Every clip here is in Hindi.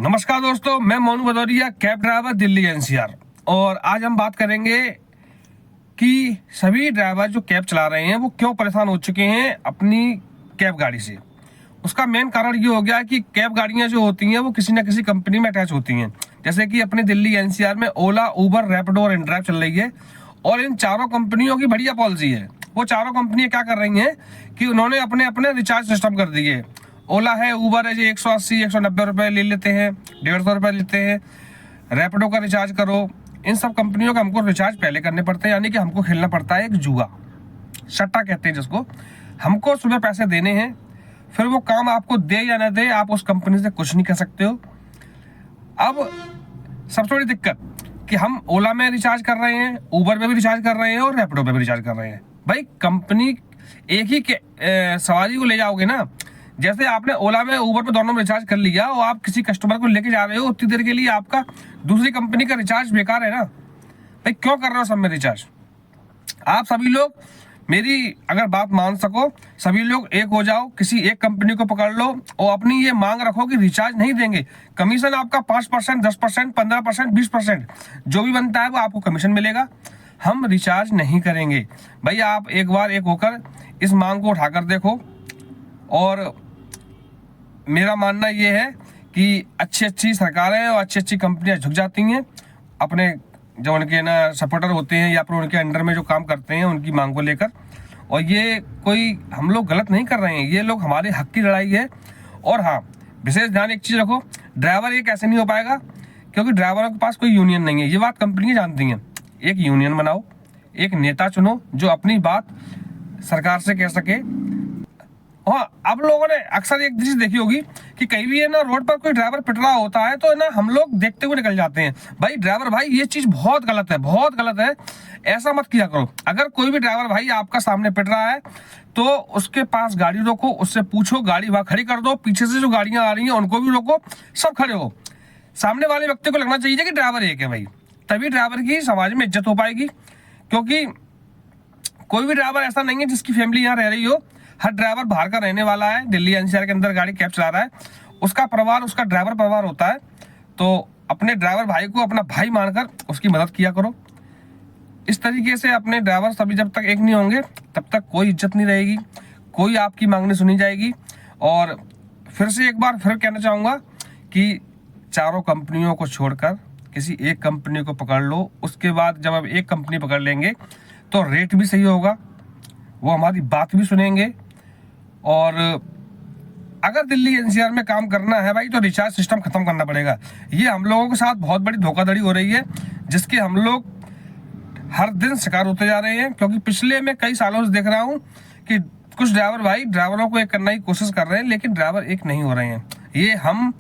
नमस्कार दोस्तों, मैं Monu Bhadauria, cab driver, Delhi NCR. और आज हम बात करेंगे कि सभी ड्राइवर जो कैब चला रहे हैं वो क्यों परेशान हो चुके हैं अपनी कैब गाड़ी से। उसका मेन कारण ये हो गया कि कैब गाड़ियां जो होती हैं वो किसी न किसी कंपनी में अटैच होती हैं। जैसे कि अपने दिल्ली एनसीआर में ओला, उबर, रैपिडो और इनड्राइव चल रही है और इन चारों कंपनियों की बढ़िया पॉलिसी है। वो चारों कंपनियां क्या कर रही हैं कि उन्होंने अपने अपने रिचार्ज सिस्टम कर दिए। ओला है, उबर है, जो 180 190 रुपये ले लेते हैं, 150 रुपये लेते हैं। रैपिडो का रिचार्ज करो, इन सब कंपनियों का हमको रिचार्ज पहले करने पड़ते हैं, यानी कि हमको खेलना पड़ता है एक जुआ, सट्टा कहते हैं जिसको। हमको सुबह पैसे देने हैं, फिर वो काम आपको दे या ना दे, आप उस कंपनी से कुछ नहीं कर सकते हो। अब सबसे बड़ी दिक्कत कि हम ओला में रिचार्ज कर रहे हैं, उबर में भी रिचार्ज कर रहे हैं और रैपिडो में भी रिचार्ज कर रहे हैं। भाई कंपनी एक ही सवारी को ले जाओगे ना। जैसे आपने ओला में, उबर में दोनों में रिचार्ज कर लिया और आप किसी कस्टमर को लेके जा रहे हो, उतनी देर के लिए आपका दूसरी कंपनी का रिचार्ज बेकार है ना। भाई क्यों कर रहे हो सब में रिचार्ज? आप सभी लोग मेरी अगर बात मान सको, सभी लोग एक हो जाओ, किसी एक कंपनी को पकड़ लो और अपनी ये मांग रखो कि रिचार्ज नहीं देंगे। कमीशन आपका 5%, 10%, 15%, 20% जो भी बनता है वो आपको कमीशन मिलेगा। हम रिचार्ज नहीं करेंगे। भाई आप एक बार एक होकर इस मांग को उठाकर देखो। और मेरा मानना ये है कि अच्छी अच्छी सरकारें और अच्छी अच्छी कंपनियां झुक जाती हैं अपने जो उनके ना सपोर्टर होते हैं या फिर उनके अंडर में जो काम करते हैं उनकी मांग को लेकर। और ये कोई हम लोग गलत नहीं कर रहे हैं, ये लोग हमारे हक की लड़ाई है। और हाँ, विशेष ध्यान एक चीज़ रखो, ड्राइवर ये कैसे नहीं हो पाएगा क्योंकि ड्राइवरों के पास कोई यूनियन नहीं है। ये बात कंपनियां जानती हैं। एक यूनियन बनाओ, एक नेता चुनो जो अपनी बात सरकार से कह सके। हाँ, आप लोगों ने अक्सर एक चीज देखी होगी कि कहीं भी है ना रोड पर कोई ड्राइवर पिट रहा होता है तो ना हम लोग देखते हुए निकल जाते हैं। भाई ड्राइवर भाई, ये चीज बहुत गलत है, बहुत गलत है। ऐसा मत किया करो। अगर कोई भी ड्राइवर भाई आपका सामने पिट रहा है तो उसके पास गाड़ी रोको, उससे पूछो, गाड़ी वहां खड़ी कर दो, पीछे से जो गाड़ियां आ रही हैं उनको भी रोको, सब खड़े हो। सामने वाले व्यक्ति को लगना चाहिए कि ड्राइवर एक है भाई, तभी ड्राइवर की समाज में इज्जत हो पाएगी। क्योंकि कोई भी ड्राइवर ऐसा नहीं है जिसकी फैमिली यहाँ रह रही हो। हर ड्राइवर बाहर का रहने वाला है, दिल्ली एनसीआर के अंदर गाड़ी कैब चला रहा है, उसका परिवार उसका ड्राइवर परिवार होता है। तो अपने ड्राइवर भाई को अपना भाई मानकर उसकी मदद किया करो। इस तरीके से अपने ड्राइवर सभी जब तक एक नहीं होंगे तब तक कोई इज्जत नहीं रहेगी, कोई आपकी मांग नहीं सुनी जाएगी। और फिर से एक बार फिर कहना चाहूँगा कि चारों कंपनियों को छोड़कर किसी एक कंपनी को पकड़ लो। उसके बाद जब आप एक कंपनी पकड़ लेंगे तो रेट भी सही होगा, वो हमारी बात भी सुनेंगे। और अगर दिल्ली एनसीआर में काम करना है भाई तो रिचार्ज सिस्टम खत्म करना पड़ेगा। ये हम लोगों के साथ बहुत बड़ी धोखाधड़ी हो रही है जिसके हम लोग हर दिन शिकार होते जा रहे हैं। क्योंकि पिछले मैं कई सालों से देख रहा हूँ कि कुछ ड्राइवर भाई ड्राइवरों को एक करने की कोशिश कर रहे हैं लेकिन ड्राइवर एक नहीं हो रहे हैं। ये हम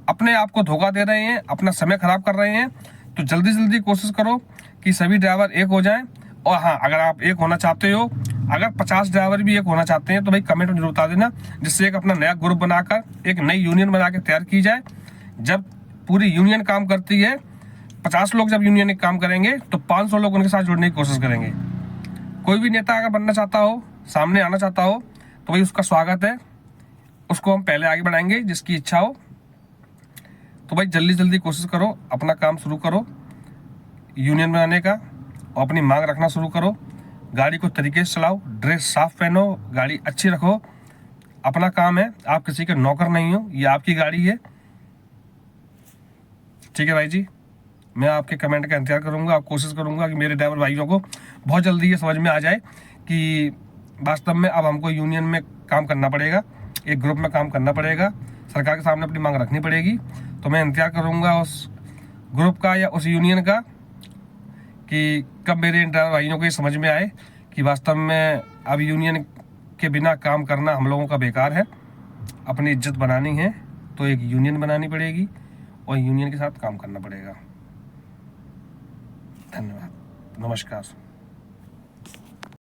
अपने आप को धोखा दे रहे हैं, अपना समय खराब कर रहे हैं। तो जल्दी जल्दी कोशिश करो कि सभी ड्राइवर एक हो जाएं। और हाँ, अगर आप एक होना चाहते हो, अगर 50 ड्राइवर भी एक होना चाहते हैं तो भाई कमेंट में जरूर बता देना, जिससे एक अपना नया ग्रुप बनाकर एक नई यूनियन बना के तैयार की जाए। जब पूरी यूनियन काम करती है, 50 लोग जब यूनियन एक काम करेंगे तो 500 लोग उनके साथ जुड़ने की कोशिश करेंगे। कोई भी नेता अगर बनना चाहता हो, सामने आना चाहता हो तो भाई उसका स्वागत है, उसको हम पहले आगे बढ़ाएंगे जिसकी इच्छा हो। तो भाई जल्दी जल्दी कोशिश करो, अपना काम शुरू करो यूनियन बनाने का और अपनी मांग रखना शुरू करो। गाड़ी को तरीके से चलाओ, ड्रेस साफ पहनो, गाड़ी अच्छी रखो। अपना काम है, आप किसी के नौकर नहीं हो, ये आपकी गाड़ी है। ठीक है भाई जी, मैं आपके कमेंट का इंतजार करूंगा। आप कोशिश करूंगा कि मेरे ड्राइवर भाइयों को बहुत जल्दी ये समझ में आ जाए कि वास्तव में अब हमको यूनियन में काम करना पड़ेगा, एक ग्रुप में काम करना पड़ेगा, सरकार के सामने अपनी मांग रखनी पड़ेगी। तो मैं इंतजार करूंगा उस ग्रुप का या उस यूनियन का कि कब मेरे ड्राइवर भाइयों को ये समझ में आए कि वास्तव में अब यूनियन के बिना काम करना हम लोगों का बेकार है। अपनी इज्जत बनानी है तो एक यूनियन बनानी पड़ेगी और यूनियन के साथ काम करना पड़ेगा। धन्यवाद, नमस्कार।